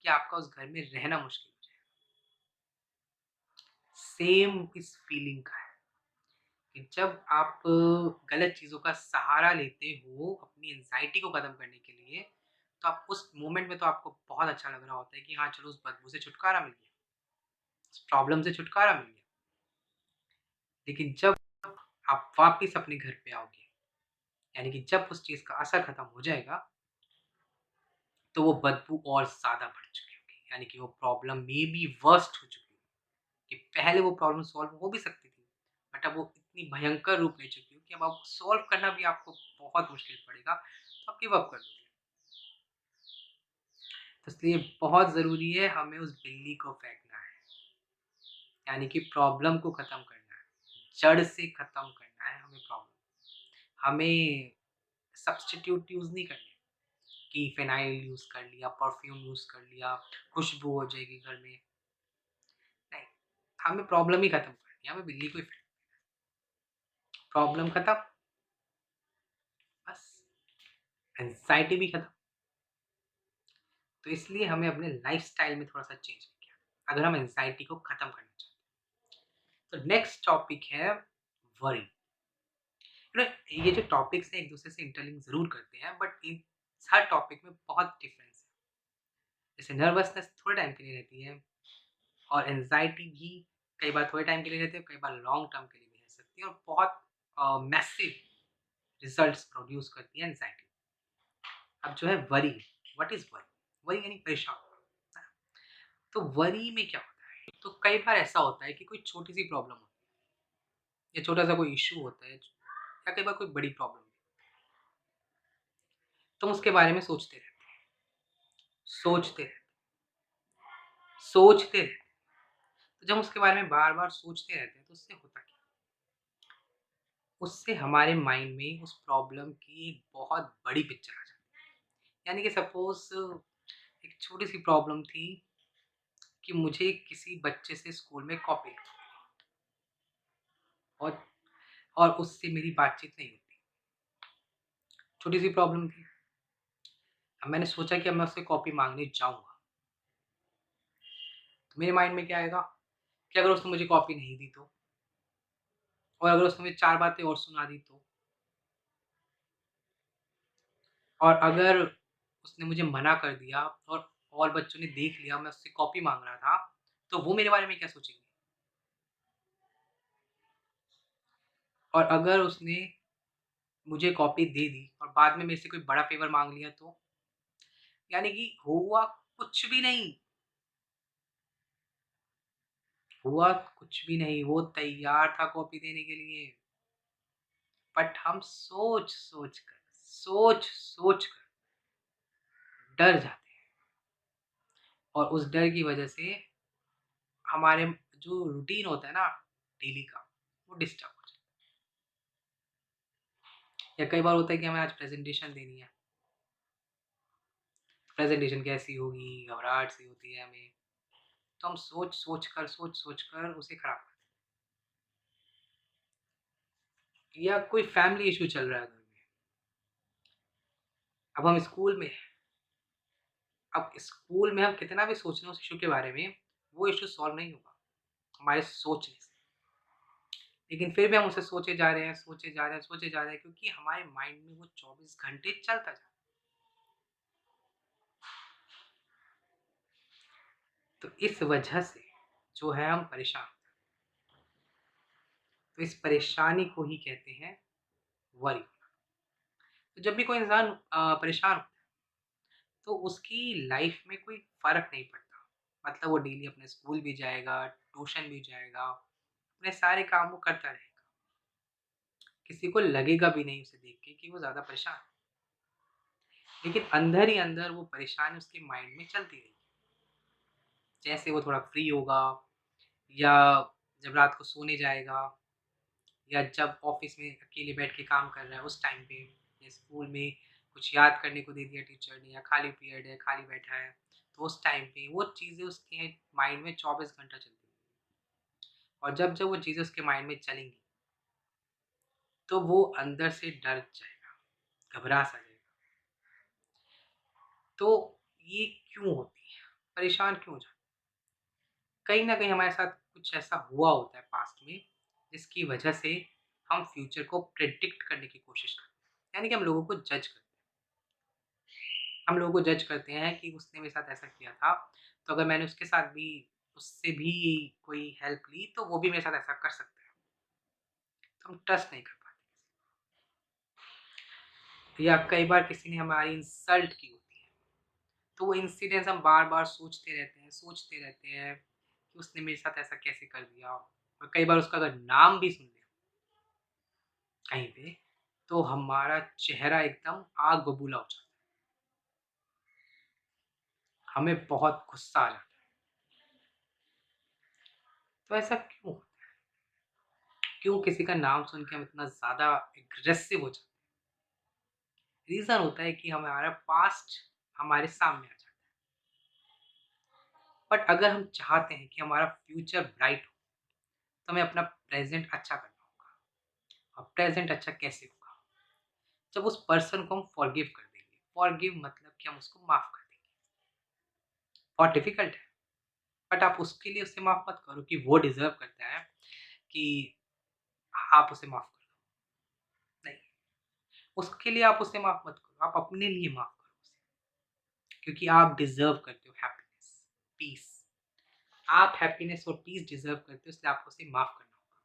कि आपका उस घर में रहना मुश्किल हो जाएगा। सेम इस फीलिंग का है कि जब आप गलत चीज़ों का सहारा लेते हो अपनी एंग्ज़ायटी को ख़त्म करने के लिए, तो आप उस मोमेंट में तो आपको बहुत अच्छा लग रहा होता है कि हाँ, चलो उस बदबू से छुटकारा मिल गया, उस प्रॉब्लम से छुटकारा मिल गया। लेकिन जब आप वापस अपने घर पे आओगे, यानी कि जब उस चीज़ का असर ख़त्म हो जाएगा, तो वो बदबू और ज़्यादा बढ़ चुकी होगी। यानी कि वो प्रॉब्लम मे बी वर्स्ट हो चुकी होगी, कि पहले वो प्रॉब्लम सॉल्व हो भी सकती थी, बट अब वो इतनी भयंकर रूप ले चुकी हो कि अब आप सॉल्व करना भी आपको बहुत मुश्किल पड़ेगा, तो आप गिव अप कर दोगे। तो इसलिए बहुत ज़रूरी है हमें उस बिल्ली को फेंकना है, यानी कि प्रॉब्लम को ख़त्म करना है, जड़ से ख़त्म करना है हमें प्रॉब्लम। हमें सब्स्टिट्यूट यूज़ नहीं करने कि फ़िनाइल यूज़ कर लिया, परफ्यूम यूज़ कर लिया, खुशबू हो जाएगी घर में, नहीं, हमें प्रॉब्लम ही ख़त्म करनी है, हमें बिल्ली को ही फेंक प्रॉब्लम ख़त्म, बस एंग्ज़ायटी भी ख़त्म। तो इसलिए हमें अपने लाइफ़स्टाइल में थोड़ा-सा चेंज लेके आना है, अगर हम एंग्ज़ायटी को ख़त्म करना चाहते हैं। तो नेक्स्ट टॉपिक है वरी। यू नो ये जो टॉपिक्स हैं एक-दूसरे से इंटरलिंक ज़रूर करते हैं बट इन हर टॉपिक में बहुत डिफरेंस है। जैसे नर्वसनेस थोड़े टाइम के लिए रहती है और एंग्ज़ायटी भी कई बार थोड़े टाइम के लिए रहती है, कई बार लॉन्ग टर्म के लिए भी रह सकती है और बहुत मैसिव रिज़ल्ट्स प्रोड्यूस करती है एंग्ज़ायटी। अब जो है worry, what is worry? Worry यानी परेशान होना। तो वरी में क्या होता है? तो कई बार ऐसा होता है कि कोई छोटी-सी प्रॉब्लम होती है या छोटा-सा कोई इश्यू होता है या कई बार कोई बड़ी प्रॉब्लम है, तुम उसके बारे में सोचते रहते हैं, सोचते रहते सोचते रहते हैं। तो जब उसके बारे में बार-बार सोचते रहते हैं तो उससे होता क्या है? उससे हमारे माइंड में उस प्रॉब्लम की एक बहुत बड़ी पिक्चर आ जाती है। यानी कि सपोज़ एक छोटी-सी प्रॉब्लम थी कि मुझे किसी बच्चे से स्कूल में कॉपी लेनी और उससे मेरी बातचीत नहीं होती। छोटी-सी प्रॉब्लम थी। अब मैंने सोचा कि अब मैं उससे कॉपी माँगने जाऊँगा। तो मेरे माइंड में क्या आएगा कि अगर उसने मुझे कॉपी नहीं दी तो? और अगर उसने मुझे 4 बातें और सुना दी तो? और अगर उसने मुझे मना कर दिया और बच्चों ने देख लिया मैं उससे कॉपी माँग रहा था, तो वो मेरे बारे में क्या सोचेंगे? और अगर उसने मुझे कॉपी दे दी और बाद में मेरे से कोई बड़ा फ़ेवर माँग लिया तो? यानी कि हुआ कुछ भी नहीं, हुआ कुछ भी नहीं, वो तैयार था कॉपी देने के लिए, बट हम सोच-सोच कर डर जाते हैं और उस डर की वज़ह से हमारे जो रूटीन होता है ना डेली का, वो डिस्टर्ब हो जाता है। या कई बार होता है कि हमें आज प्रेज़ेंटेशन देनी है, प्रेज़ेंटेशन कैसी होगी, घबराहट सी होती है हमें, तो हम सोच-सोच कर उसे खराब कर देते हैं। या कोई फैमिली इश्यू चल रहा है घर में, अब हम स्कूल में हैं, अब स्कूल में हम कितना भी सोच लें उस इश्यू के बारे में, वो इश्यू सॉल्व नहीं होगा, हमारे सोचने से। लेकिन फिर भी हम उसे सोचे जा रहे हैं, सोचे जा रहे हैं, सोचे जा रहे हैं क्योंकि हमारे माइंड में वो 24 घंटे चलता जा रहा है। तो इस वजह से जो है हम परेशान, तो इस परेशानी को ही कहते हैं वरी। तो जब भी कोई इंसान परेशान होता है, तो उसकी लाइफ में कोई फ़र्क नहीं पड़ता। मतलब वो डेली अपने स्कूल भी जाएगा, ट्यूशन भी जाएगा, अपने सारे काम वो करता रहेगा। किसी को लगेगा भी नहीं उसे देख के कि वो ज़्यादा परेशान है। लेकिन अंदर ही अंदर वो परेशानी उसके माइंड में चलती रहेगी। जैसे वो थोड़ा फ्री होगा या जब रात को सोने जाएगा या जब ऑफ़िस में अकेले बैठ के काम कर रहा है उस टाइम पे या स्कूल में कुछ याद करने को दे दिया टीचर ने या खाली पीरियड है, खाली बैठा है, तो उस टाइम पे वो चीज़ें उसके माइंड में 24 घंटा चलती हैं और जब-जब वो चीज़ें उसके माइंड में चलेंगी, तो वो अंदर से डर जाएगा, घबरा-सा जाएगा। तो ये क्यों होती है? परेशान क्यों हो जाते हैं? कहीं न कहीं हमारे साथ कुछ ऐसा हुआ होता है पास्ट में, जिसकी वजह से हम फ्यूचर को प्रेडिक्ट करने की कोशिश करते हैं। यानी कि हम लोगों को जज करते हैं। हम लोगों को जज करते हैं कि उसने मेरे साथ ऐसा किया था, तो अगर मैंने उससे भी कोई हेल्प ली, तो वो भी मेरे साथ ऐसा कर सकता है। तो हम ट्रस्ट नहीं कर पाते। या कई बार किसी ने हमारी इंसल्ट की होती है, तो वो इंसिडेंट्स हम बार-बार सोचते रहते हैं कि उसने मेरे साथ ऐसा कैसे कर दिया? और कई बार उसका अगर नाम भी सुन लिया कहीं पे, तो हमारा चेहरा एकदम आग बबूला हो जाता है, हमें बहुत गुस्सा आ जाता है। तो ऐसा क्यों? क्यों किसी का नाम सुन के हम इतना ज़्यादा एग्रेसिव हो जाते हैं? रीज़न होता है कि हमारा पास्ट हमारे सामने आ जाता है। बट अगर हम चाहते हैं कि हमारा फ्यूचर ब्राइट हो, तो हमें अपना प्रेज़ेंट अच्छा करना होगा। और प्रेज़ेंट अच्छा कैसे होगा? जब उस पर्सन को हम फॉरगिव कर देंगे। फॉरगिव मतलब कि हम उसको माफ़ कर देंगे। बहुत डिफ़िकल्ट है, बट आप उसके लिए उसे माफ़ मत करो कि वो डिज़र्व करता है कि आप उसे माफ़ कर दो। नहीं, उसके लिए आप उसे माफ़ मत करो, आप अपने लिए माफ़ करो उसे। क्योंकि आप डिज़र्व करते हो हैप्पीनेस, पीस। आप हैप्पीनेस और पीस डिज़र्व करते हो, इसलिए आपको उसे माफ़ करना होगा।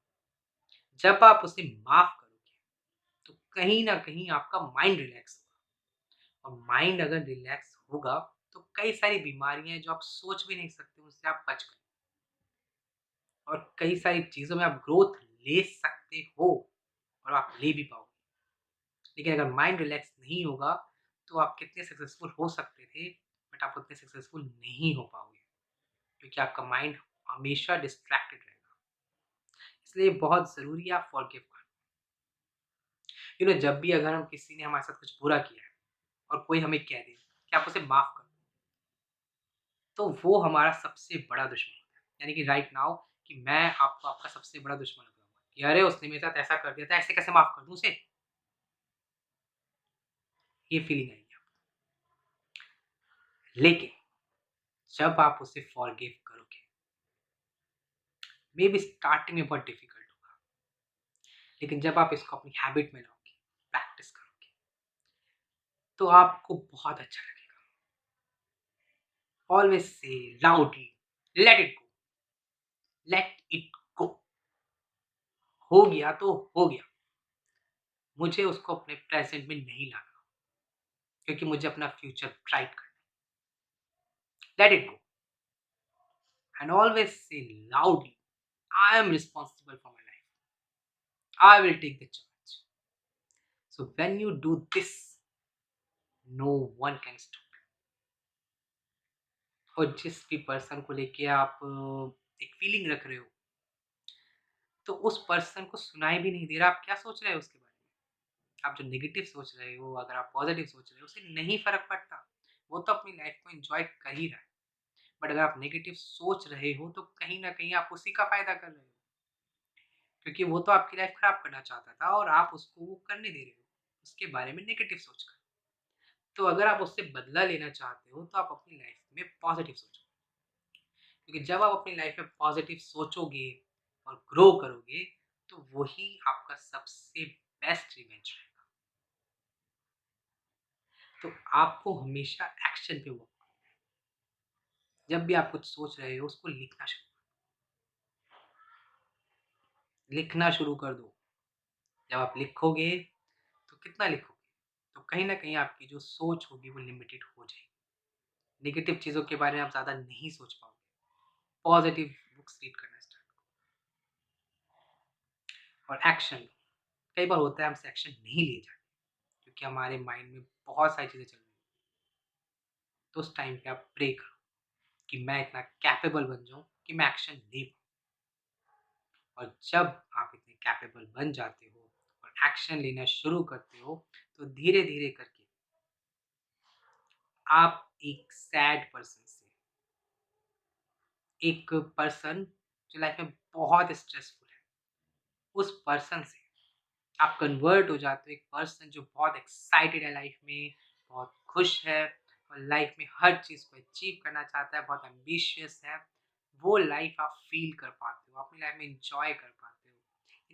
जब आप उसे माफ़ करोगे, तो कहीं न कहीं आपका माइंड रिलैक्स होगा और माइंड अगर रिलैक्स होगा, तो कई सारी बीमारियाँ हैं जो आप सोच भी नहीं सकते, उनसे आप बच गए और कई सारी चीज़ों में आप ग्रोथ ले सकते हो और आप ले भी पाओगे। लेकिन अगर माइंड रिलैक्स नहीं होगा, तो आप कितने सक्सेसफुल हो सकते थे, बट आप उतने सक्सेसफुल नहीं हो पाओगे क्योंकि आपका माइंड हमेशा डिस्ट्रैक्टेड रहेगा। इसलिए बहुत ज़रूरी है आप फॉरगिव करो। जब भी अगर हम किसी ने हमारे साथ कुछ बुरा किया है और कोई हमें कह दे कि आप उसे माफ़ कर दो, तो वो हमारा सबसे बड़ा दुश्मन होता है। यानी कि राइट नाउ कि मैं आपको आपका सबसे बड़ा दुश्मन लग रहा हूँ कि अरे उसने मेरे साथ ऐसा कर दिया था, ऐसे कैसे माफ़ कर दूँ उसे? ये फीलिंग आएगी आपको। लेकिन जब आप उसे फॉरगिव करोगे, मे बी स्टार्टिंग में बहुत डिफ़िकल्ट होगा, लेकिन जब आप इसको अपनी हैबिट में लाओगे, प्रैक्टिस करोगे, तो आपको बहुत अच्छा लगेगा। Always say loudly, late it go, late it गो। हो गया तो हो गया। मुझे उसको अपने प्रेज़ेंट में नहीं लाना, क्योंकि मुझे अपना फ्यूचर ब्राइट करना है। Let it go and always say loudly, I am responsible for my life. I will take the charge. So when you do this, no one can stop. और जिस भी पर्सन को लेके आप एक फीलिंग रख रहे हो, तो उस पर्सन को सुनाई भी नहीं दे रहा, आप क्या सोच रहे हो उसके बारे में? आप जो नेगेटिव सोच रहे हो, अगर आप पॉज़िटिव सोच रहे हो, उसे नहीं फ़र्क पड़ता। वो तो अपनी लाइफ़ को एन्जॉय कर ही रहा है। बट अगर आप नेगेटिव सोच रहे हो, तो कहीं न कहीं आप उसी का फ़ायदा कर रहे हो। क्योंकि वो तो आपकी लाइफ़ ख़राब करना चाहता था और आप उसको वो करने दे रहे हो, उसके बारे में नेगेटिव सोचकर। तो अगर आप उससे बदला लेना चाहते हो, तो आप अपनी लाइफ़ में पॉज़िटिव सोचो। क्योंकि जब आप अपनी लाइफ में पॉजिटिव सोचोगे और ग्रो करोगे, तो वही आपका सबसे बेस्ट रिवेंज रहेगा। तो आपको हमेशा एक्शन पे वर्क करना है। जब भी आप कुछ सोच रहे हो, उसको लिखना शुरू कर दो। जब आप लिखोगे, तो कितना लिखोगे? तो कहीं न कहीं आपकी जो सोच होगी वो लिमिटेड हो जाएगी। नेगेटिव चीज़ों के बारे में आप ज़्यादा नहीं सोच पाओगे। पॉजिटिव बुक्स रीड करना स्टार्ट करो और एक्शन लो। कई बार होता है हमसे एक्शन नहीं लिए जाते क्योंकि हमारे माइंड में बहुत सारी चीज़ें चल रही हैं। तो उस टाइम पे आप प्रे करो कि मैं इतना कैपेबल बन जाऊँ कि मैं एक्शन ले पाऊँ। और जब आप इतने कैपेबल बन जाते हो और एक्शन लेना शुरू करते हो, तो धीरे-धीरे करके आप एक सैड पर्सन से, एक पर्सन जो लाइफ में बहुत स्ट्रेसफुल है, उस पर्सन से आप कन्वर्ट हो जाते हो एक पर्सन जो बहुत एक्साइटेड है लाइफ में, बहुत खुश है और लाइफ में हर चीज़ को अचीव करना चाहता है, बहुत एम्बिशियस है। वो लाइफ आप फ़ील कर पाते हो, अपनी लाइफ में एन्जॉय कर पाते हो।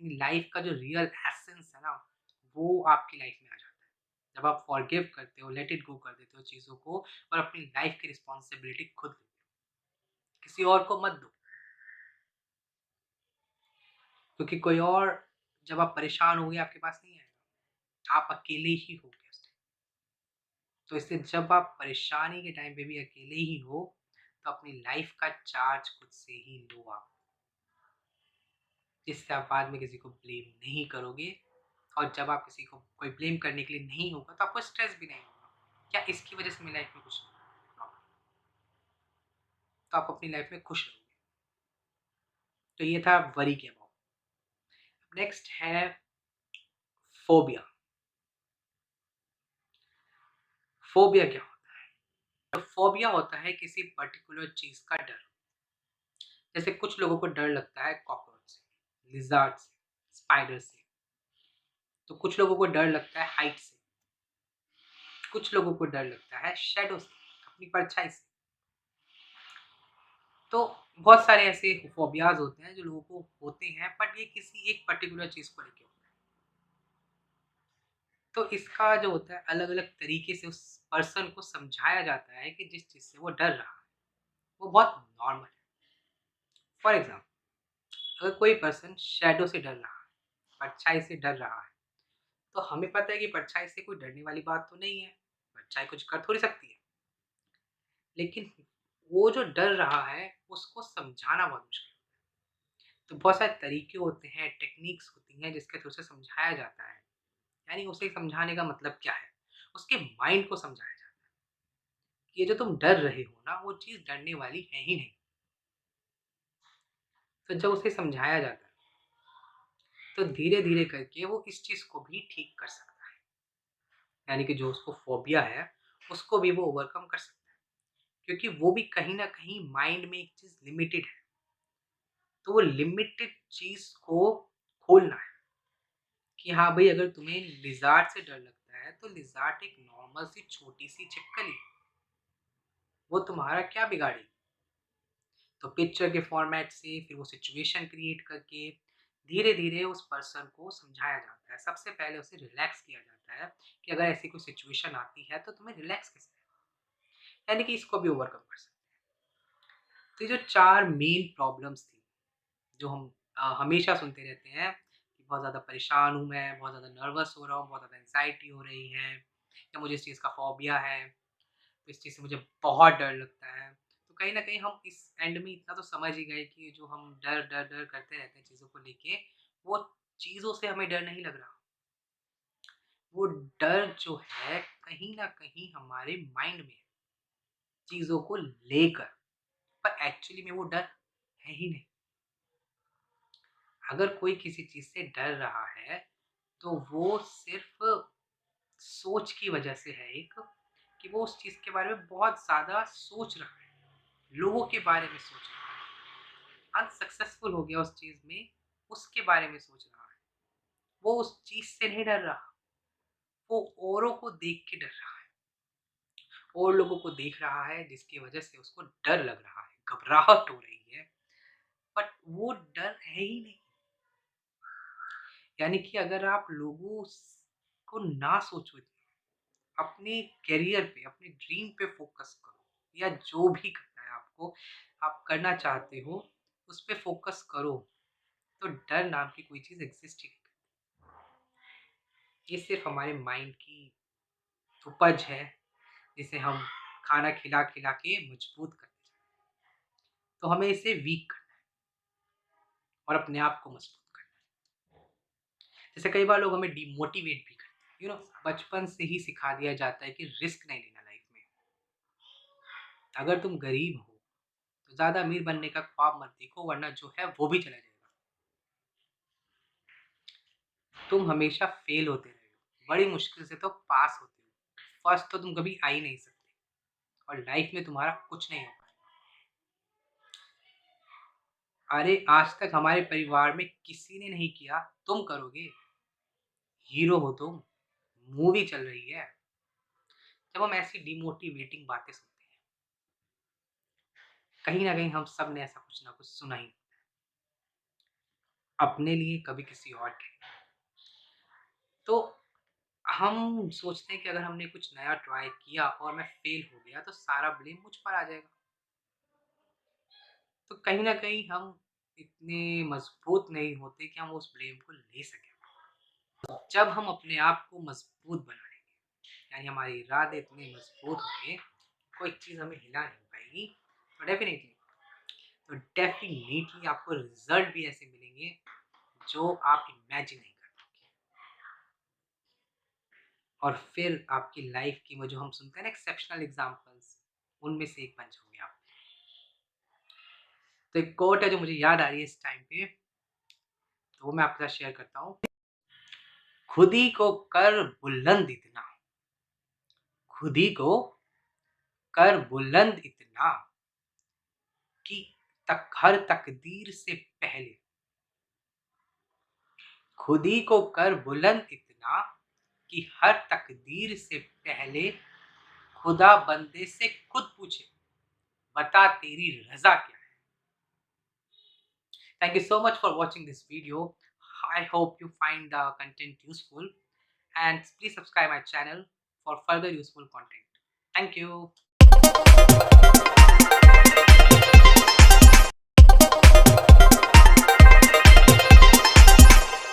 इन लाइफ का जो रियल एसेंस है ना, वो आपकी लाइफ में आ जाता है। जब आप फॉरगिव करते हो, लेट इट गो कर देते हो चीज़ों को और अपनी लाइफ की रिस्पॉन्सिबिलिटी खुद लेते हो, किसी और को मत दो। क्योंकि कोई और जब आप परेशान होगे आपके पास नहीं आएगा, आप अकेले ही होगे उस टाइम। तो इसलिए जब आप परेशानी के टाइम पे भी अकेले ही हो, तो अपनी लाइफ का चार्ज खुद से ही लो आप, जिससे आप बाद में किसी को ब्लेम नहीं करोगे और जब आप किसी को कोई ब्लेम करने के लिए नहीं होगा तो आपको स्ट्रेस भी नहीं होगा। क्या इसकी वजह से मेरी लाइफ में कुछ नहीं होगा? तो आप अपनी लाइफ में खुश रहोगे। तो ये था वरी के अबाउट। नेक्स्ट है फोबिया। फोबिया क्या होता है? तो फोबिया होता है किसी पर्टिकुलर चीज का डर। जैसे कुछ लोगों को डर लगता है कॉकरोच से, लिजार्ड से, स्पाइडर से। तो कुछ लोगों को डर लगता है हाइट से, कुछ लोगों को डर लगता है शैडो से, अपनी परछाई से। तो बहुत सारे ऐसे फोबियाज होते हैं जो लोगों को होते हैं, बट ये किसी एक पर्टिकुलर चीज को लेके होता है। तो इसका जो होता है अलग अलग तरीके से उस पर्सन को समझाया जाता है कि जिस चीज से वो डर रहा है वो बहुत नॉर्मल है। फॉर एग्जाम्पल, अगर कोई पर्सन शैडो से डर रहा है, परछाई से डर रहा है, तो हमें पता है कि परछाई से कोई डरने वाली बात तो नहीं है, परछाई कुछ कर थोड़ी सकती है। लेकिन वो जो डर रहा है उसको समझाना बहुत मुश्किल है। तो बहुत सारे तरीके होते हैं, टेक्निक्स होती हैं जिसके थ्रू से समझाया जाता है। यानी उसे समझाने का मतलब क्या है, उसके माइंड को समझाया जाता है कि ये जो तुम डर रहे हो ना वो चीज़ डरने वाली है ही नहीं। तो जब उसे समझाया जाता है तो धीरे धीरे करके वो इस चीज़ को भी ठीक कर सकता है। यानी कि जो उसको फोबिया है उसको भी वो ओवरकम कर सकता है, क्योंकि वो भी कहीं ना कहीं माइंड में एक चीज़ लिमिटेड है। तो वो लिमिटेड चीज़ को खोलना है कि हाँ भाई, अगर तुम्हें लिज़ार्ड से डर लगता है तो लिज़ार्ड एक नॉर्मल सी छोटी सी छिपकली, वो तुम्हारा क्या बिगाड़ेगी। तो पिक्चर के फॉर्मेट से फिर वो सिचुएशन क्रिएट करके धीरे धीरे उस पर्सन को समझाया जाता है। सबसे पहले उसे रिलैक्स किया जाता है कि अगर ऐसी कोई सिचुएशन आती है तो तुम्हें रिलैक्स कैसे है, यानी कि इसको भी ओवरकम कर सकते हैं। तो ये जो चार मेन प्रॉब्लम्स थी जो हम हमेशा सुनते रहते हैं कि बहुत ज़्यादा परेशान हूँ मैं, बहुत ज़्यादा नर्वस हो रहा हूँ, बहुत ज़्यादा एंग्जाइटी हो रही है, या मुझे इस चीज़ का फ़ोबिया है, तो इस चीज़ से मुझे बहुत डर लगता है। तो कहीं न कहीं हम इस एंड में इतना तो समझ ही गए कि जो हम डर करते रहते हैं चीज़ों को लेके, वो चीज़ों से हमें डर नहीं लग रहा। वो डर जो है कहीं न कहीं हमारे माइंड में है, चीज़ों को लेकर, पर एक्चुअली में वो डर है ही नहीं। अगर कोई किसी चीज़ से डर रहा है, तो वो सिर्फ़ सोच की वजह से है एक, कि वो उस चीज़ के बारे में बहुत ज़्यादा सोच रहा है, लोगों के बारे में सोच रहा है, अनसक्सेसफुल हो गया उस चीज़ में, उसके बारे में सोच रहा है। वो उस चीज़ से नहीं डर रहा, वो औरों को देख के डर रहा है, और लोगों को देख रहा है जिसकी वजह से उसको डर लग रहा है, घबराहट हो रही है, बट वो डर है ही नहीं। यानी कि अगर आप लोगों को ना सोचो, अपने करियर पे, अपने ड्रीम पे फ़ोकस करो, या जो भी करना है आपको, आप करना चाहते हो, उस पे फ़ोकस करो, तो डर नाम की कोई चीज़ एग्ज़िस्ट ही नहीं करती। ये सिर्फ़ हमारे माइंड की उपज है, जिसे हम खाना खिला-खिला के मजबूत करते हैं। तो हमें इसे वीक करना है और अपने आप को मजबूत करना है। जैसे कई बार लोग हमें डिमोटिवेट भी करते हैं, बचपन से ही सिखा दिया जाता है कि रिस्क नहीं लेना लाइफ़ में। अगर तुम गरीब हो तो ज़्यादा अमीर बनने का ख्वाब मत देखो, वरना जो है वो भी चला जाएगा। तुम हमेशा फेल होते रहे हो, बड़ी मुश्किल से तो पास होते हो। फर्स्ट तो तुम कभी आ ही नहीं सकते, और लाइफ में तुम्हारा कुछ नहीं हो पाएगा। अरे आज तक हमारे परिवार में किसी ने नहीं किया, तुम करोगे। हीरो हो तुम, मूवी चल रही है। जब हम ऐसी डिमोटिवेटिंग बातें सुनते हैं, कहीं ना कहीं हम सब ने ऐसा कुछ ना कुछ सुना ही, अपने लिए कभी किसी और के लिए। तो हम सोचते हैं कि अगर हमने कुछ नया ट्राई किया और मैं फेल हो गया तो सारा ब्लेम मुझ पर आ जाएगा। तो कहीं न कहीं हम इतने मजबूत नहीं होते कि हम उस ब्लेम को ले सकें। जब हम अपने आप को मजबूत बनाएँगे, यानी हमारे इरादे इतने मजबूत होंगे, कोई चीज़ हमें हिला नहीं पाएगी, तो डेफ़िनेटली आपको रिज़ल्ट भी ऐसे मिलेंगे जो आप इमेजिन नहीं कर पाओगे। और फिर आपकी लाइफ की वो जो हम सुनते हैं ना एक्सेप्शनल एग्जांपल्स, उनमें से एक बन जाओगे आप। तो एक कोट है जो मुझे याद आ रही है इस टाइम पे, तो वो मैं आपके साथ शेयर करता हूँ। खुद ही को कर बुलंद इतना, खुद ही को कर बुलंद इतना कि हर तकदीर से पहले, खुद ही को कर बुलंद इतना कि हर तकदीर से पहले खुदा बंदे से खुद पूछे, बता तेरी रजा क्या है। Thank you so much for watching this video. I hope you find the content useful, and please subscribe my channel for further useful content. Thank you.